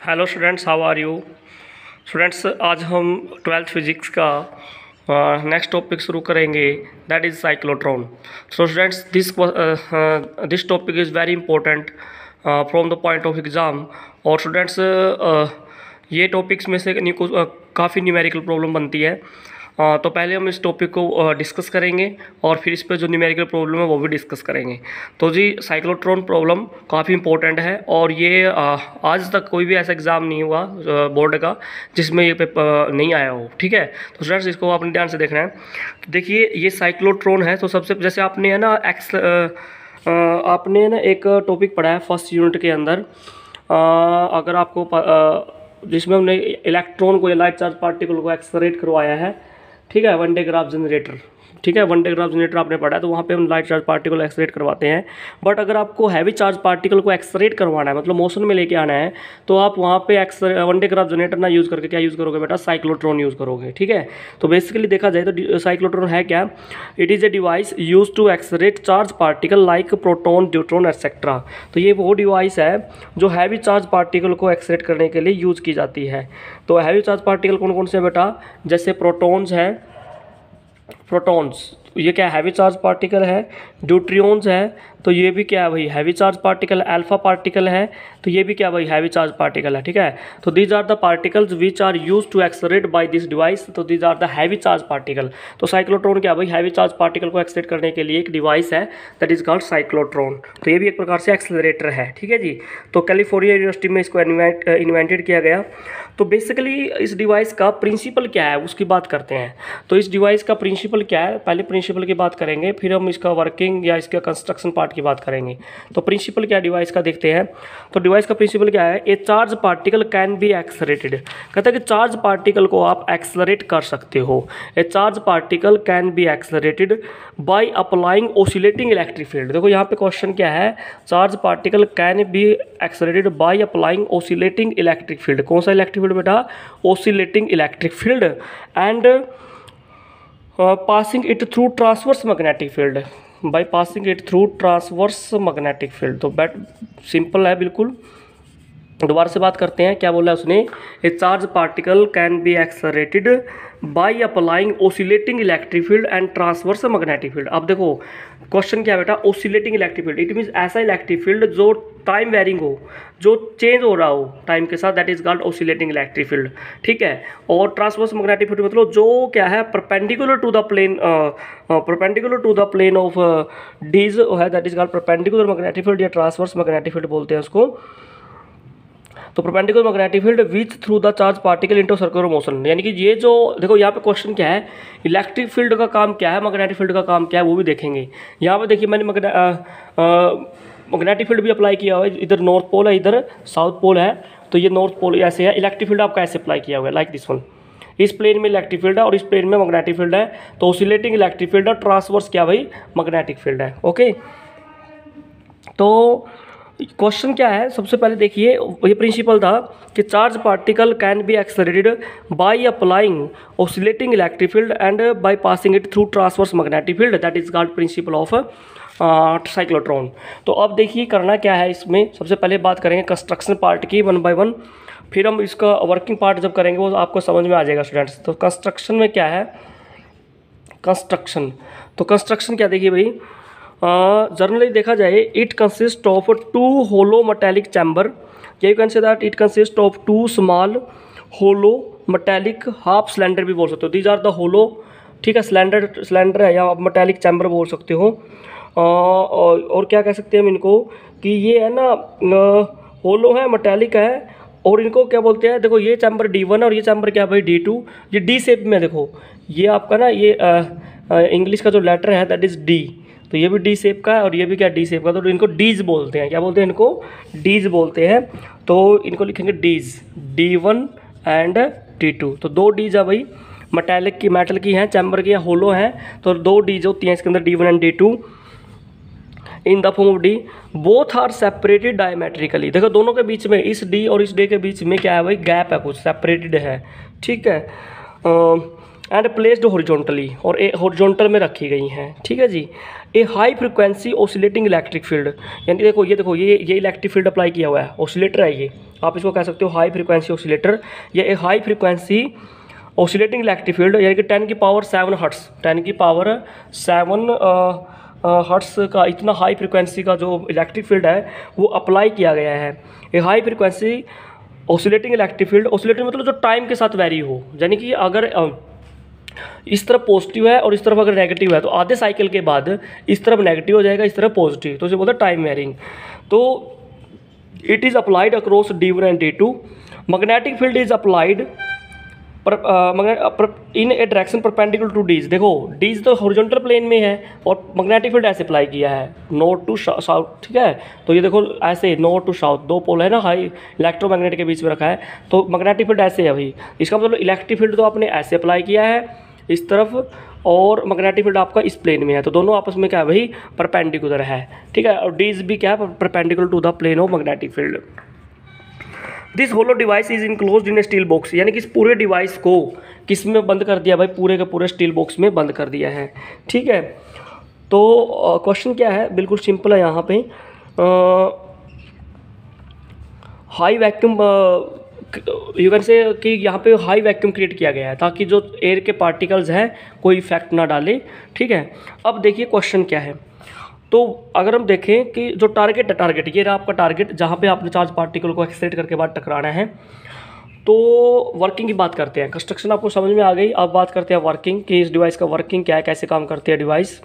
Hello students, how are you students. आज हम twelfth physics का नेक्स्ट टॉपिक शुरू करेंगे, that is cyclotron. So students, this topic is very important from the point of exam. और students, ये topics में से काफ़ी न्यूमेरिकल प्रॉब्लम बनती है। तो पहले हम इस टॉपिक को डिस्कस करेंगे और फिर इस पर जो न्यूमेरिकल प्रॉब्लम है वो भी डिस्कस करेंगे। तो जी, साइक्लोट्रॉन प्रॉब्लम काफ़ी इंपॉर्टेंट है और ये आज तक कोई भी ऐसा एग्ज़ाम नहीं हुआ बोर्ड का जिसमें ये पेपर नहीं आया हो। ठीक है, तो स्टूडेंट्स इसको आपने ध्यान से देखना है। देखिए, ये साइक्लोट्रॉन है। तो सबसे जैसे आपने है ना आपने ना एक टॉपिक पढ़ा है फर्स्ट यूनिट के अंदर, अगर आपको जिसमें हमने इलेक्ट्रॉन को या लाइट चार्ज पार्टिकल को एक्सलरेट करवाया है। ठीक है, वन डे ग्राफ जनरेटर। ठीक है, वन डे ग्राफ जनरेटर आपने पढ़ा है, तो वहाँ पे हम लाइट चार्ज पार्टिकल एक्सलरेट करवाते हैं। बट अगर आपको हैवी चार्ज पार्टिकल को एक्सलरेट करवाना है, मतलब मोशन में लेके आना है, तो आप वहाँ पे वन डे ग्राफ जनरेटर ना यूज़ करके क्या यूज़ करोगे बेटा? साइक्लोट्रॉन यूज़ करोगे। ठीक है, तो बेसिकली देखा जाए तो साइक्लोट्रॉन है क्या? It is a device use to accelerate charge particle like proton, neutron etcetera. तो ये वो डिवाइस है जो हैवी चार्ज पार्टिकल को एक्सलरेट करने के लिए यूज़ की जाती है। तो हैवी चार्ज पार्टिकल कौन कौन से बेटा? जैसे प्रोटॉन्स हैं, प्रोटॉन्स, ये क्या हैवी चार्ज पार्टिकल है। न्यूट्रियॉन्स है, तो ये भी क्या है भाई? Heavy charge particle. Alpha particle है, तो ये भी क्या भाई? हैवी चार्ज पार्टिकल है। ठीक है, तो these are the particles which are use to accelerate by this device. तो these are the heavy charge particle. तो साइक्लोट्रॉन क्या भाई? हैवी चार्ज पार्टिकल को एक्सलरेट करने के लिए एक डिवाइस है, दैट इज कॉल्ड साइक्लोट्रॉन। तो ये भी एक प्रकार से एक्सलरेटर है। ठीक है जी, तो कैलिफोर्निया यूनिवर्सिटी में इसको इन्वेंटेड किया गया। तो बेसिकली इस डिवाइस का प्रिंसिपल क्या है उसकी बात करते हैं। तो इस डिवाइस का प्रिंसिपल क्या है? पहले प्रिंसिपल की बात करेंगे, फिर हम इसका वर्किंग या इसका कंस्ट्रक्शन पार्ट की बात करेंगे। तो प्रिंसिपल क्या डिवाइस का देखते हैं। तो डिवाइस का प्रिंसिपल क्या है? ए charge particle can be accelerated. कहता है कि चार्ज पार्टिकल को आप एक्सलरेट कर सकते हो। ए charge particle can be accelerated by applying oscillating electric field. देखो यहाँ पे क्वेश्चन क्या है? Charge particle can be accelerated by applying oscillating electric field. कौन सा इलेक्ट्रिक फील्ड बेटा? Oscillating electric field and passing it through transverse magnetic field, by passing it through transverse magnetic field। तो bat simple है बिल्कुल। दोबारा से बात करते हैं, क्या बोला है उसने? ए charge particle can be accelerated by applying oscillating electric field and transverse magnetic field. अब देखो क्वेश्चन क्या है बेटा? Oscillating electric field, it means ऐसा इलेक्ट्रिक फील्ड जो टाइम वेरिंग हो, जो चेंज हो रहा हो टाइम के साथ, that is called oscillating electric field. ठीक है, और ट्रांसवर्स मैग्नेटिक फील्ड मतलब जो क्या है? Perpendicular to the plane of dees है, that is called perpendicular magnetic field या ट्रांसवर्स मैग्नेटिक फील्ड बोलते हैं उसको। तो perpendicular magnetic field which through the charge particle into circular motion, यानी कि ये जो देखो यहाँ पे क्वेश्चन क्या है? इलेक्ट्रिक फील्ड का काम क्या है, मैग्नेटिक फील्ड का काम क्या है, वो भी देखेंगे। यहाँ पे देखिए मैंने मैग्नेटिक फील्ड भी अप्लाई किया हुआ है। इधर नॉर्थ पोल है, इधर साउथ पोल है, तो ये नॉर्थ पोल ऐसे है। इलेक्ट्रिक फील्ड आपका ऐसे अप्लाई किया हुआ है, लाइक दिस वन। इस प्लेन में इलेक्ट्रिक फील्ड है और इस प्लेन में मैग्नेटिक फील्ड है। तो ऑसिलेटिंग इलेक्ट्रिक फील्ड और ट्रांसवर्स क्या भाई? मैग्नेटिक फील्ड है। ओके, तो क्वेश्चन क्या है? सबसे पहले देखिए, ये प्रिंसिपल था कि charge particle can be accelerated by applying oscillating electric field and by passing it through transverse magnetic field, that is called principle of cyclotron. तो अब देखिए करना क्या है इसमें। सबसे पहले बात करेंगे कंस्ट्रक्शन पार्ट की, वन बाय वन। फिर हम इसका वर्किंग पार्ट जब करेंगे वो आपको समझ में आ जाएगा स्टूडेंट्स। तो कंस्ट्रक्शन में क्या है? कंस्ट्रक्शन, तो कंस्ट्रक्शन क्या देखिए भाई, जनरली देखा जाए it consist of two hollow metallic chamber, you can say that it consist of two small hollow metallic half cylinder भी बोल सकते हो। दीज आर द होलो, ठीक है, सिलेंडर है या आप मेटेलिक चैम्बर बोल सकते हो। और क्या कह सकते हैं हम इनको कि ये है ना होलो है, मेटेलिक है, और इनको क्या बोलते हैं? देखो ये चैम्बर D1 और ये चैम्बर क्या भाई? D2। ये डी शेप में देखो, ये आपका ना ये इंग्लिश का जो लेटर है दैट इज़ D, तो ये भी डी शेप का है और ये भी क्या? डी शेप का। तो इनको डीज बोलते हैं। क्या बोलते हैं इनको? डीज बोलते हैं। तो इनको लिखेंगे डीज, D1 एंड D2। तो दो डीज है भाई, मेटेलिक की, मेटल की हैं, चैम्बर की, होलो हैं, तो दो डीज होती हैं इसके अंदर, D1 and D2 in the form of D। Both are separated diametrically. देखो दोनों के बीच में, इस D और इस D के बीच में क्या है भाई? गैप है, कुछ सेपरेटेड है। ठीक है, एंड प्लेस्ड हॉरिजॉन्टली, और हॉरिजॉन्टल में रखी गई हैं, ठीक है जी। A high frequency oscillating electric field, यानी देखो ये इलेक्ट्रिक फील्ड अप्लाई किया हुआ है, ऑसिलेटर है ये, आप इसको कह सकते हो हाई फ्रिक्वेंसी ऑसिलेटर। ये a high frequency oscillating electric field, यानी कि 10 की पावर 7 हर्ट्स, 10 की पावर 7 हर्ट्स का इतना हाई फ्रिक्वेंसी का जो इलेक्ट्रिक फील्ड है वो अप्लाई किया गया है। A high frequency oscillating electric field, oscillating मतलब जो टाइम के साथ वेरी हो, यानी कि अगर इस तरफ पॉजिटिव है और इस तरफ अगर नेगेटिव है तो आधे साइकिल के बाद इस तरफ नेगेटिव हो जाएगा, इस तरफ पॉजिटिव, तो इसे बोलते हैं टाइम वेरिंग। तो it is applied across D1 and D2। Magnetic field is applied in a direction perpendicular to dees. देखो डीज तो हॉरिजॉन्टल प्लेन में है और मैग्नेटिक फील्ड ऐसे अप्लाई किया है नॉर्थ टू साउथ, ठीक है। तो ये देखो ऐसे नॉर्थ टू साउथ, दो पोल है ना हाई इलेक्ट्रोमैग्नेटिक के बीच में रखा है, तो मैग्नेटिक फील्ड ऐसे है भाई। इसका मतलब इलेक्ट्रिक फील्ड तो आपने ऐसे अप्लाई किया है इस तरफ, और मैग्नेटिक फील्ड आपका इस प्लेन में है, तो दोनों आपस में क्या है भाई परपेंडिकुलर है, ठीक है। और डीज भी क्या है perpendicular to the plane of magnetic field. This hollow device is enclosed in a steel box, यानी कि इस पूरे डिवाइस को किस में बंद कर दिया भाई, पूरे के पूरे स्टील बॉक्स में बंद कर दिया है, ठीक है। तो क्वेश्चन क्या है, बिल्कुल सिंपल है यहाँ पे, हाई वैक्यूम यू कैन से कि यहाँ पे हाई वैक्यूम क्रिएट किया गया है ताकि जो एयर के पार्टिकल्स हैं कोई इफेक्ट ना डाले, ठीक है। अब देखिए क्वेश्चन क्या है, तो अगर हम देखें कि जो टारगेट ये रहा आपका टारगेट जहाँ पे आपने चार्ज पार्टिकल को एक्सलेट करके बाद टकराना है। तो वर्किंग की बात करते हैं, कंस्ट्रक्शन आपको समझ में आ गई, अब बात करते हैं वर्किंग कि इस डिवाइस का वर्किंग क्या है, कैसे काम करती है डिवाइस।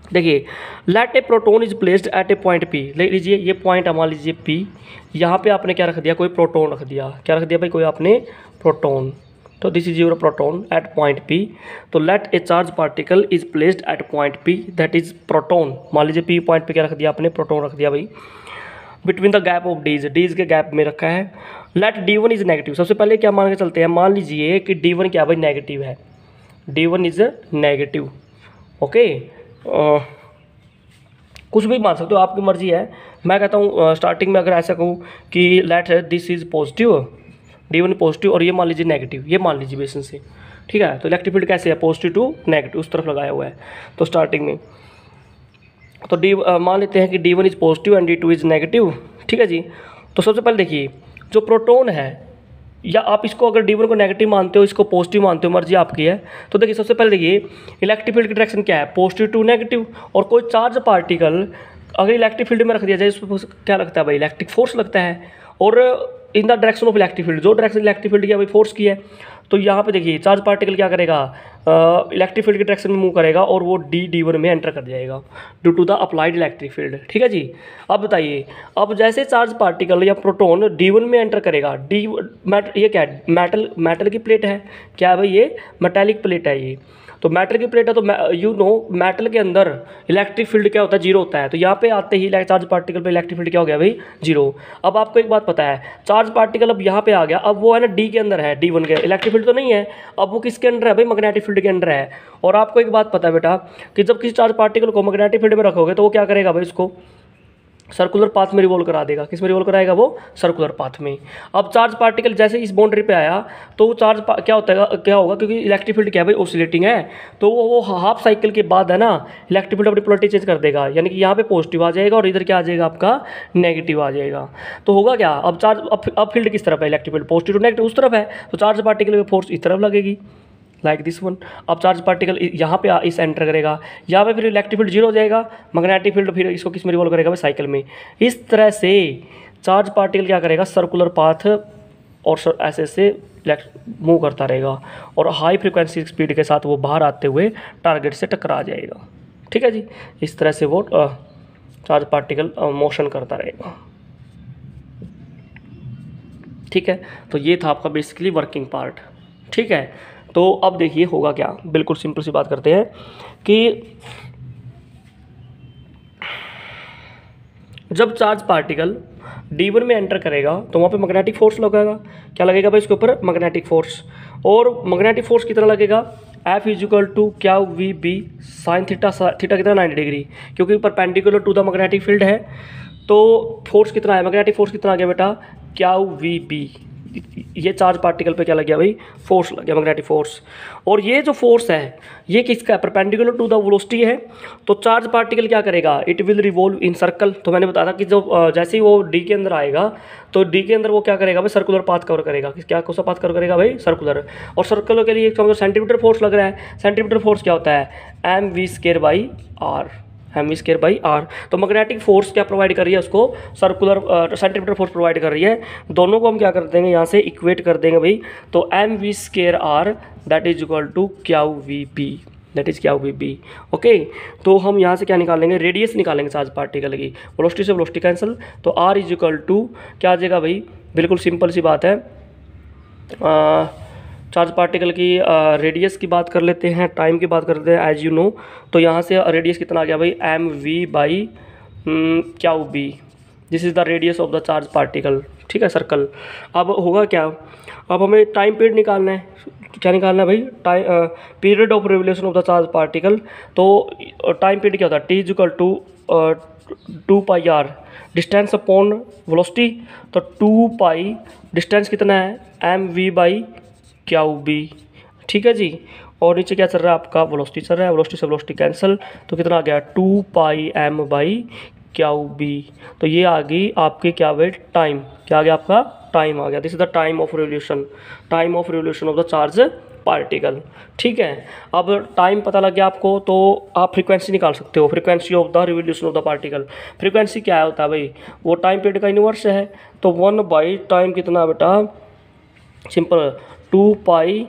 देखिए let a proton is placed at a point P, ले लीजिए ये पॉइंट मान लीजिए पी, यहाँ पे आपने क्या रख दिया, कोई प्रोटोन रख दिया, क्या रख दिया भाई कोई आपने प्रोटोन, तो this is your proton at point P. तो let a charge particle is placed at point P that is proton, मान लीजिए पी पॉइंट पे क्या रख दिया आपने प्रोटोन रख दिया भाई, बिटवीन द गैप ऑफ डीज के गैप में रखा है। लेट D1 इज नेगेटिव, सबसे पहले क्या मान के चलते हैं, मान लीजिए कि D1 क्या भाई नेगेटिव है, D1 इज नेगेटिव, ओके। कुछ भी मान सकते हो आपकी मर्जी है, मैं कहता हूँ स्टार्टिंग में अगर ऐसा कहूँ कि let this is positive, D1 positive और ये मान लीजिए नेगेटिव, ये मान लीजिए बेसन से, ठीक है। तो इलेक्ट्रिक फील्ड कैसे है पॉजिटिव टू नेगेटिव उस तरफ लगाया हुआ है। तो स्टार्टिंग में तो मान लेते हैं कि D1 is positive and D2 is negative, ठीक है जी। तो सबसे पहले देखिए जो प्रोटोन है, या आप इसको अगर D1 को नेगेटिव मानते हो इसको पॉजिटिव मानते हो, मर्जी आपकी है। तो देखिए सबसे पहले देखिए इलेक्ट्रिक फील्ड की डायरेक्शन क्या है, पॉजिटिव टू नेगेटिव, और कोई चार्ज पार्टिकल अगर इलेक्ट्रिक फील्ड में रख दिया जाए इसमें क्या लगता है भाई इलेक्ट्रिक फोर्स लगता है, और in the direction of electric field, जो डायरेक्शन इलेक्ट्रिक फील्ड की है भाई फोर्स की है। तो यहाँ पे देखिए चार्ज पार्टिकल क्या करेगा, इलेक्ट्रिक फील्ड की डायरेक्शन में मूव करेगा और वो D1 में एंटर कर जाएगा due to the applied electric field, ठीक है जी। अब बताइए, अब जैसे चार्ज पार्टिकल या प्रोटोन D1 में एंटर करेगा, ये क्या है मेटल की प्लेट है, क्या है भाई ये मेटेलिक प्लेट है ये, तो मेटल की प्लेट है, तो यू नो मेटल के अंदर इलेक्ट्रिक फील्ड क्या होता है, जीरो होता है। तो यहाँ पे आते ही चार्ज पार्टिकल पे इलेक्ट्रिक फील्ड क्या हो गया भाई, जीरो। अब आपको एक बात पता है, चार्ज पार्टिकल अब यहाँ पे आ गया, अब वो है ना D के अंदर है, D1 के इलेक्ट्रिक फील्ड तो नहीं है, अब वो किसके अंडर है भाई, मैग्नेटिक फील्ड के अंडर है। और आपको एक बात पता है बेटा कि जब किसी चार्ज पार्टिकल को मैग्नेटिक फील्ड में रखोगे तो वो क्या करेगा भाई, उसको सर्कुलर पाथ में रिवॉल्व करा देगा। किस में रिवॉल्व कराएगा, वो सर्कुलर पाथ में। अब चार्ज पार्टिकल जैसे इस बाउंड्री पे आया तो वो चार्ज क्या होगा, क्योंकि इलेक्ट्रिक फील्ड क्या है भाई ऑसिलेटिंग है, तो वो हाफ साइकिल के बाद है ना इलेक्ट्रिक फील्ड अपनी पोलैरिटी चेंज कर देगा, यानी कि यहाँ पे पॉजिटिव आ जाएगा और इधर क्या आ जाएगा आपका नेगेटिव आ जाएगा। तो होगा क्या, अब अब फील्ड किस तरफ है, electric field positive to negative उस तरफ है, तो चार्ज पार्टिकल में फोर्स इस तरफ लगेगी लाइक दिस वन। अब चार्ज पार्टिकल यहाँ पे इस एंटर करेगा, यहाँ पे फिर इलेक्ट्रिक फील्ड जीरो हो जाएगा, मैग्नेटिक फील्ड फिर इसको किस में रिवॉल्व करेगा भाई, साइकिल में। इस तरह से चार्ज पार्टिकल क्या करेगा, सर्कुलर पाथ और ऐसे से मूव करता रहेगा और हाई फ्रिक्वेंसी स्पीड के साथ वो बाहर आते हुए टारगेट से टकरा जाएगा, ठीक है जी। इस तरह से वो चार्ज पार्टिकल मोशन करता रहेगा, ठीक है। तो ये था आपका बेसिकली वर्किंग पार्ट, ठीक है। तो अब देखिए होगा क्या, बिल्कुल सिंपल सी बात करते हैं कि जब चार्ज पार्टिकल D1 में एंटर करेगा तो वहाँ पे मैग्नेटिक फोर्स लगेगा, क्या लगेगा भाई इसके ऊपर, मैग्नेटिक फोर्स। और मैग्नेटिक फोर्स कितना लगेगा, F इजिकल टू क्या V B sine theta, theta कितना 90 डिग्री, क्योंकि perpendicular to the magnetic field है। तो फोर्स कितना है, मैग्नेटिक फोर्स कितना आ गया बेटा, क्या वी बी, ये चार्ज पार्टिकल पे क्या लग गया भाई, फोर्स लग गया, मैग्नेटिक फोर्स। और ये जो फोर्स है ये किसका है, परपेंडिकुलर टू द वेलोसिटी है। तो चार्ज पार्टिकल क्या करेगा, it will revolve in circle. तो मैंने बताया था कि जो जैसे ही वो डी के अंदर आएगा तो डी के अंदर वो क्या करेगा भाई, सर्कुलर पाथ कवर करेगा। क्या कौन सा पाथ कवर करेगा भाई, सर्कुलर। और सर्कुलर के लिए सेंटीमीटर फोर्स लग रहा है। सेंटीमीटर फोर्स क्या होता है, M V square by R, M V square by R. तो मैग्नेटिक फोर्स क्या प्रोवाइड कर रही है उसको, सर्कुलर सेंटीमीटर फोर्स प्रोवाइड कर रही है। दोनों को हम क्या कर देंगे, यहाँ से इक्वेट कर देंगे भाई। तो M V square R that is equal to Q V P, that is Q V P. Okay, तो हम यहाँ से क्या निकालेंगे, रेडियस निकालेंगे चार्ज पार्टिकल की। वेलोसिटी से वेलोसिटी कैंसिल, तो आर इज इक्वल टू क्या आ जाएगा भाई, बिल्कुल सिंपल सी बात है। चार्ज पार्टिकल की रेडियस की बात कर लेते हैं, टाइम की बात कर लेते हैं एज यू नो। तो यहाँ से रेडियस कितना आ गया भाई, M V by Q B, this is the radius of the charge particle. ठीक है, सर्कल। अब होगा क्या, अब हमें टाइम पीरियड निकालना है। क्या निकालना है भाई, time period of revolution of the charge particle. तो टाइम पीरियड क्या होता है, T is equal to 2 pi R, distance upon velocity. तो 2 पाई डिस्टेंस कितना है, M V by Q B. ठीक है जी, और नीचे क्या चल रहा है आपका, वेलोसिटी चल रहा है। वेलोसिटी से वेलोसिटी कैंसिल, तो कितना आ गया, 2 pi M by Q B. तो ये आ गई आपकी क्या भाई, टाइम। क्या आ गया आपका, टाइम आ गया। This is the time of revolution, time of revolution of the charge particle. ठीक है, अब टाइम पता लग गया आपको, तो आप फ्रीक्वेंसी निकाल सकते हो, frequency of the revolution of the particle. Frequency क्या होता है भाई, वो टाइम पीरियड का इनवर्स है। तो 1 बाई टाइम कितना बेटा, simple 2 pi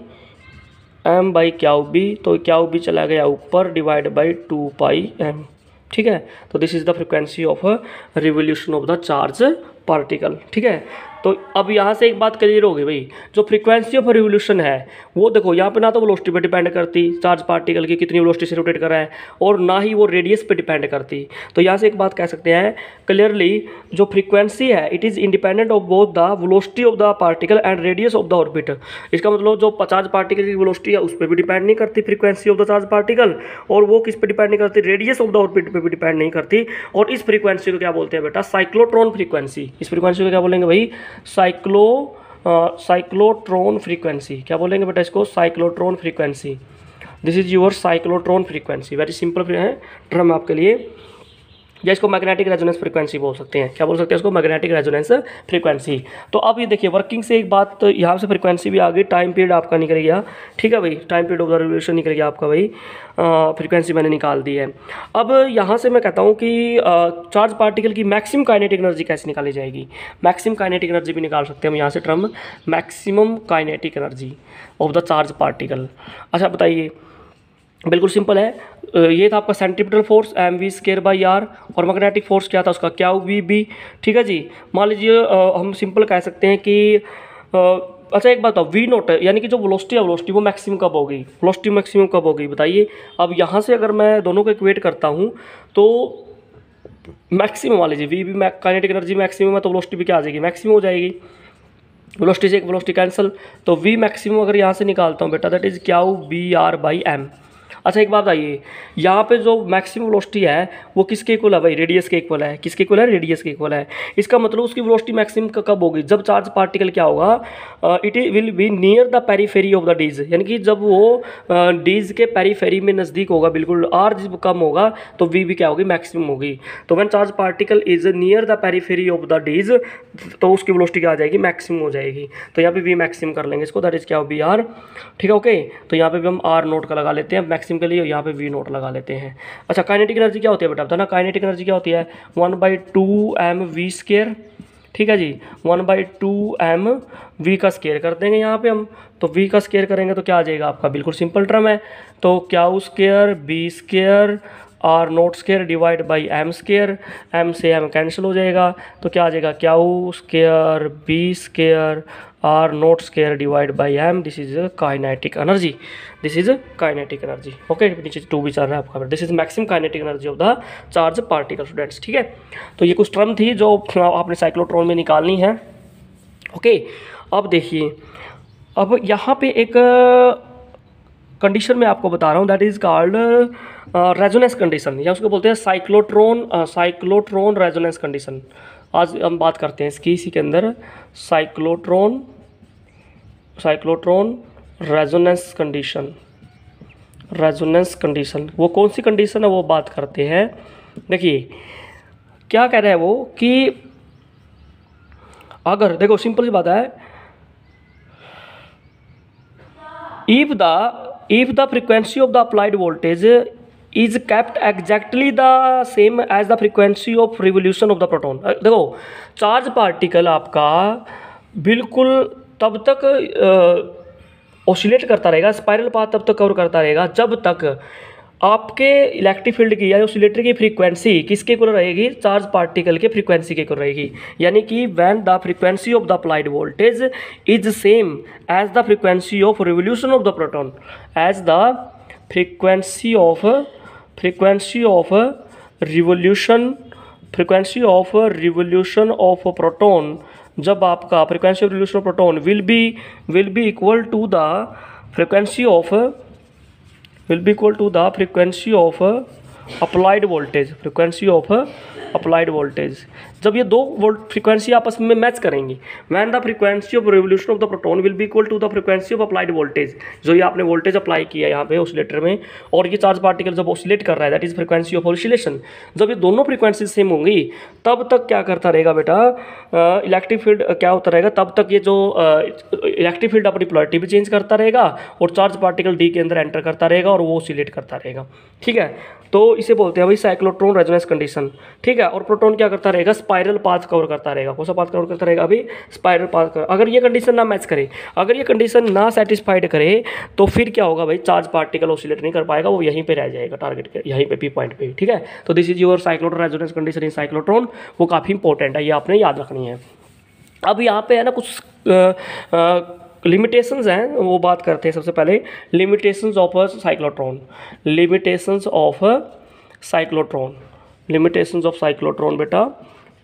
M by Q B. तो क्यू बी चला गया ऊपर, डिवाइड बाई 2 पाई एम। ठीक है, तो this is the frequency of revolution of the charge particle. ठीक है, तो अब यहाँ से एक बात क्लियर हो गई भाई, जो फ्रीक्वेंसी ऑफ रिवोल्यूशन है वो देखो यहाँ पे ना तो वेलोसिटी पे डिपेंड करती चार्ज पार्टिकल की कितनी वेलोसिटी से रोटेट कर रहा है, और ना ही वो रेडियस पे डिपेंड करती। तो यहाँ से एक बात कह सकते हैं क्लियरली, जो फ्रीक्वेंसी है it is independent of both the velocity of the particle and radius of the orbit. इसका मतलब जो चार्ज पार्टिकल की वेलोसिटी है उस पर भी डिपेंड नहीं करती frequency of the charge particle, और वो किस पे डिपेंड नहीं करती, रेडियस ऑफ द ऑर्बिट पे भी डिपेंड नहीं करती। और इस फ्रीक्वेंसी को क्या बोलते हैं बेटा, साइक्लोट्रॉन फ्रीक्वेंसी। इस फ्रीक्वेंसी को क्या बोलेंगे भाई, साइक्लोट्रॉन फ्रीक्वेंसी। क्या बोलेंगे बेटा इसको, cyclotron frequency. This is your cyclotron frequency, very simple है टर्म आपके लिए। या इसको मैग्नेटिक रेजोनेंस फ्रीक्वेंसी बोल सकते हैं। क्या बोल सकते हैं इसको, मैग्नेटिक रेजोनेंस फ्रीक्वेंसी। तो अब ये देखिए वर्किंग से एक बात, तो यहाँ से फ्रीक्वेंसी भी आ गई, टाइम पीरियड आपका निकल गया। ठीक है भाई, time period of the revolution निकल गया आपका भाई, फ्रीक्वेंसी मैंने निकाल दी है। अब यहाँ से मैं कहता हूँ कि चार्ज पार्टिकल की मैक्सिमम काइनेटिक एनर्जी कैसे निकाली जाएगी। मैक्सिमम काइनेटिक एनर्जी भी निकाल सकते हैं हम यहाँ से term, maximum kinetic energy of the charge particle. अच्छा बताइए, बिल्कुल सिंपल है। ये था आपका centripetal force M V square by R, और मैग्नेटिक फोर्स क्या था उसका, क्यू वी बी। ठीक है जी, मान लीजिए हम सिंपल कह सकते हैं कि अच्छा एक बात बताओ, वी नोट यानी कि जो वेलोसिटी है वेलोसिटी वो मैक्सिमम कब होगी, वेलोसिटी मैक्सिमम कब होगी बताइए। अब यहाँ से अगर मैं दोनों को इक्वेट करता हूँ तो मैक्सिमम मान लीजिए V B kinetic energy maximum है, तो वेलोसिटी भी क्या आ जाएगी, मैक्सिमम हो जाएगी। वेलोसिटी से एक वेलोसिटी कैंसिल, तो वी मैक्सिमम अगर यहाँ से निकालता हूँ बेटा, that is Q B R by M. अच्छा एक बात बताइए, यहाँ पे जो मैक्सिमम वेलोसिटी है वो किसके इक्वल है भाई, रेडियस के इक्वल है। किसके इक्वल है, रेडियस के इक्वल है। इसका मतलब उसकी वेलोसिटी मैक्सिमम कब होगी, जब चार्ज पार्टिकल क्या होगा, it will be near the periphery of the dees, यानी कि जब वो डीज के पेरीफेरी में नज़दीक होगा बिल्कुल, आर जब कम होगा तो वी भी क्या होगी, मैक्सिमम होगी। तो when charge particle is near the periphery of the dees, तो उसकी वेलोसिटी क्या आ जाएगी, मैक्सिमम हो जाएगी। तो यहाँ पे वी मैक्सिमम कर लेंगे इसको, दैट इज क्या बी आर। ठीक है ओके, तो यहाँ पे भी हम आर नोट का लगा लेते हैं मैक्सिमम के लिए, यहाँ पे वी नोट लगा लेते हैं। अच्छा काइनेटिक एनर्जी क्या होती है बेटा, बताना काइनेटिक एनर्जी क्या होती है, 1/2 एम वी स्क्वायर। ठीक है जी, 1/2 एम वी का स्क्वायर कर देंगे यहाँ पे हम, तो वी का स्क्वायर करेंगे तो क्या आ जाएगा आपका, बिल्कुल सिंपल टर्म है। तो Q square B square R naught square divide by M square, M से एम कैंसिल हो जाएगा, तो क्या आ जाएगा, Q square B square R naught square divide by M. This is kinetic energy, this is kinetic energy. Okay, नीचे 2 भी चल रहा है आपका, this is maximum kinetic energy of the charge particle students. ठीक है, तो ये कुछ टर्म थी जो आपने साइक्लोट्रॉन में निकालनी है। ओके, अब देखिए, अब यहाँ पे एक कंडीशन मैं आपको बता रहा हूँ, that is called resonance condition, या उसको बोलते हैं साइक्लोट्रॉन रेजोनेंस कंडीशन। आज हम बात करते हैं इसकी, इसी के अंदर cyclotron cyclotron resonance condition, resonance condition वो कौन सी कंडीशन है वो बात करते हैं। देखिए क्या कह रहा है वो कि अगर देखो सिंपल सी बात है, if the frequency of the applied voltage is kept exactly the same as the frequency of revolution of the proton। देखो चार्ज पार्टिकल आपका बिल्कुल तब तक ऑसिलेट करता रहेगा, स्पाइरल पाथ तब तक कवर करता रहेगा जब तक आपके इलेक्ट्रिक फील्ड की या ऑसिलेटर की फ्रीक्वेंसी किसके इक्वल रहेगी, चार्ज पार्टिकल के फ्रीक्वेंसी के इक्वल रहेगी। यानी कि when the frequency of the applied voltage is same as the frequency of revolution of the proton, as the frequency of revolution of proton, जब आपका frequency of revolution of proton will be equal to the frequency of applied voltage, जब ये दो volt frequency आपस में match करेंगी, when the frequency of revolution of the proton will be equal to the frequency of applied voltage, जो ये आपने voltage apply किया यहाँ पे ऑसिलेटर में, और ये चार्ज पार्टिकल जब ऑसिलेट कर रहा है, that is frequency of oscillation. जब ये दोनों फ्रीक्वेंसी सेम होंगी तब तक क्या करता रहेगा बेटा, इलेक्ट्रिक फील्ड क्या होता रहेगा, तब तक ये जो इलेक्ट्रिक फील्ड अपनी पोलैरिटी भी चेंज करता रहेगा और चार्ज पार्टिकल डी के अंदर एंटर करता रहेगा और वो ऑसिलेट करता रहेगा। ठीक है, तो इसे बोलते हैं भाई साइक्लोट्रॉन रेजोनेंस कंडीशन। ठीक है, और प्रोटॉन क्या करता रहेगा, स्पाइरल पाथ कवर करता रहेगा। कौन सा पाथ कवर करता रहेगा, अभी स्पाइरल पाथ। अगर ये कंडीशन ना मैच करे, अगर ये कंडीशन ना सेटिस्फाइड करे तो फिर क्या होगा भाई, चार्ज पार्टिकल ऑसिलेट नहीं कर पाएगा, वो यहीं पे रह जाएगा टारगेट के यहीं पे पी पॉइंट पे। ठीक है, तो this is your cyclotron resonance condition in cyclotron, वो काफ़ी इंपॉर्टेंट है, ये आपने याद रखनी है। अब यहाँ पे है ना कुछ लिमिटेशंस हैं, वो बात करते हैं। सबसे पहले लिमिटेशंस ऑफ साइक्लोट्रॉन बेटा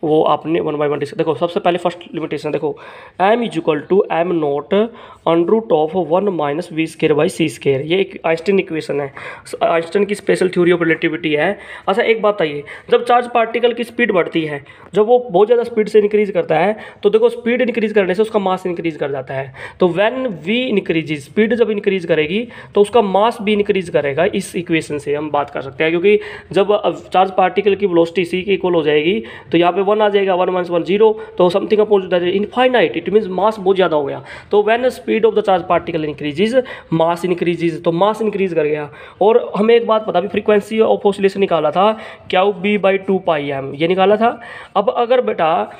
वो आपने वन बाय वन डिस्कस। देखो सबसे पहले फर्स्ट लिमिटेशन देखो, m is equal to M not under root of 1 minus V square by C square. ये एक आइंस्टीन इक्वेशन है, आइंस्टीन की स्पेशल थ्योरी ऑफ रिलेटिविटी है। अच्छा एक बात आइए, जब चार्ज पार्टिकल की स्पीड बढ़ती है, जब वो बहुत ज़्यादा स्पीड से इंक्रीज करता है, तो देखो स्पीड इंक्रीज करने से उसका मास इंक्रीज कर जाता है। तो व्हेन वी इंक्रीज, स्पीड जब इंक्रीज करेगी तो उसका मास भी इंक्रीज करेगा। इस इक्वेशन से हम बात कर सकते हैं, क्योंकि जब चार्ज पार्टिकल की वेलोसिटी सी की इक्वल हो जाएगी तो यहाँ पे 1 आ जाएगा, 1 - 1 0, तो something upon infinite, it means mass बहुत ज़्यादा हो गया। तो when speed of the charge particle increases, mass increases, तो मास इंक्रीज कर गया। और हमें एक बात पता भी, फ्रीक्वेंसी ऑफ ऑसिलेशन निकाला था क्या, b/2πm ये निकाला था। अब अगर बेटा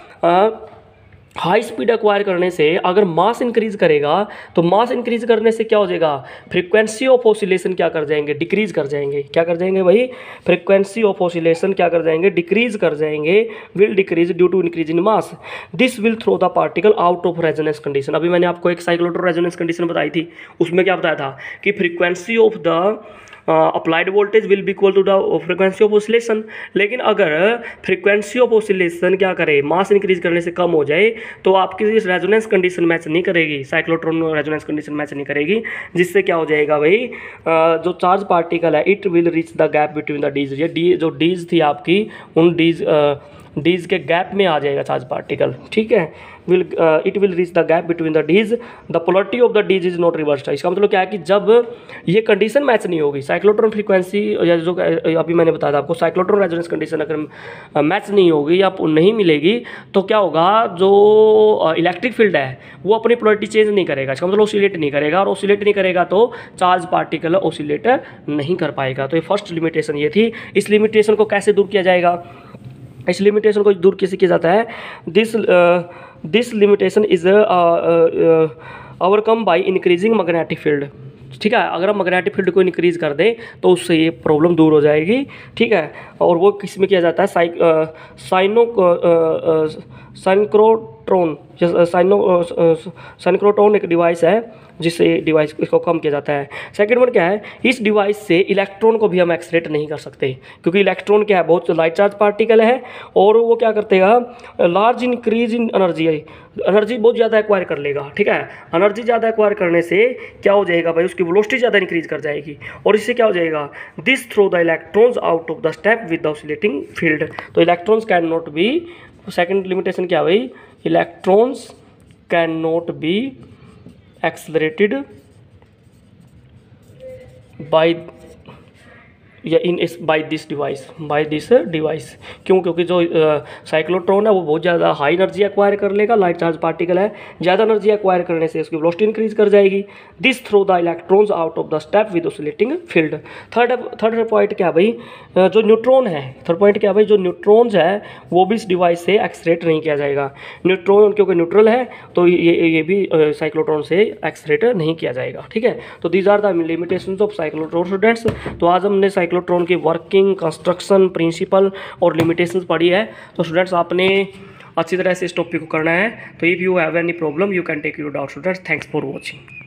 हाई स्पीड एक्वायर करने से अगर मास इंक्रीज करेगा, तो मास इंक्रीज करने से क्या हो जाएगा, फ्रीक्वेंसी ऑफ ऑसिलेशन क्या कर जाएंगे, डिक्रीज कर जाएंगे। क्या कर जाएंगे भाई, फ्रीक्वेंसी ऑफ ऑसिलेशन क्या कर जाएंगे, डिक्रीज कर जाएंगे, will decrease due to increase in mass. This will throw the particle out of resonance condition. अभी मैंने आपको एक साइक्लोट्रॉन रेजोनेंस कंडीशन बताई थी, उसमें क्या बताया था कि frequency of the applied voltage will be equal to the frequency of oscillation. लेकिन अगर फ्रीक्वेंसी ऑफ ऑसिलेशन क्या करे, मास इंक्रीज करने से कम हो जाए, तो आपकी इस रेजोनेंस कंडीशन मैच नहीं करेगी, साइक्लोट्रॉन रेजोनेंस कंडीशन मैच नहीं करेगी, जिससे क्या हो जाएगा भाई, जो चार्ज पार्टिकल है it will reach the gap between the dees. ये डी जो डीज थी आपकी, उन डीज के गैप में आ जाएगा चार्ज पार्टिकल। ठीक है, it will reach the gap between the dees, the polarity of the dees is not reversed. इसका मतलब क्या है कि जब ये कंडीशन मैच नहीं होगी, साइक्लोट्रॉन फ्रीक्वेंसी या जो अभी मैंने बताया था आपको, साइक्लोट्रॉन रेजोनेंस कंडीशन अगर मैच नहीं होगी या नहीं मिलेगी, तो क्या होगा, जो इलेक्ट्रिक फील्ड है वो अपनी पोलैरिटी चेंज नहीं करेगा। इसका मतलब ऑसिलेट नहीं करेगा, और ऑसिलेट नहीं करेगा तो चार्ज पार्टिकल ऑसिलेट नहीं कर पाएगा। तो ये फर्स्ट लिमिटेशन ये थी। इस लिमिटेशन को कैसे दूर किया जाएगा, इस लिमिटेशन को दूर कैसे किया जाता है, this limitation is overcome by increasing magnetic field. ठीक है, अगर हम मैग्नेटिक फील्ड को इंक्रीज कर दें तो उससे ये प्रॉब्लम दूर हो जाएगी। ठीक है, और वो किस में किया जाता है, साइक्लोट्रॉन एक डिवाइस है जिससे डिवाइस इसको कम किया जाता है। सेकंड वन क्या है, इस डिवाइस से इलेक्ट्रॉन को भी हम एक्सरेट नहीं कर सकते, क्योंकि इलेक्ट्रॉन क्या है, बहुत लाइट चार्ज पार्टिकल है, और वो क्या करते हैं, लार्ज इंक्रीज इन एनर्जी बहुत ज़्यादा एक्वायर कर लेगा। ठीक है, एनर्जी ज़्यादा एक्वायर करने से क्या हो जाएगा भाई, उसकी वेलोसिटी ज़्यादा इंक्रीज कर जाएगी, और इससे क्या हो जाएगा, this throw the electrons out of the step with the oscillating field. तो electrons can not be, second limitation क्या भाई, electrons can not be accelerated by या इन इस बाय दिस डिवाइस क्यों? क्योंकि जो साइक्लोट्रॉन है वो बहुत ज़्यादा हाई एनर्जी एक्वायर कर लेगा, लाइट चार्ज पार्टिकल है, ज़्यादा एनर्जी एक्वायर करने से उसकी वेलोसिटी इंक्रीज कर जाएगी। This throw the electrons out of the step with oscillating field. Third point क्या भाई, जो न्यूट्रॉन है, थर्ड पॉइंट क्या भाई, जो न्यूट्रॉन्स है वो भी इस डिवाइस से एक्सरेट नहीं किया जाएगा। न्यूट्रॉन क्योंकि न्यूट्रल है तो ये भी साइक्लोट्रॉन से एक्सरेट नहीं किया जाएगा। ठीक है, तो these are the limitations of cyclotron students. तो आज हमने साइक्लोट्रॉन की वर्किंग, कंस्ट्रक्शन, प्रिंसिपल और लिमिटेशंस पढ़ी है। तो स्टूडेंट्स आपने अच्छी तरह से इस टॉपिक को करना है। तो if you have any problem you can take your doubt students. Thanks for watching.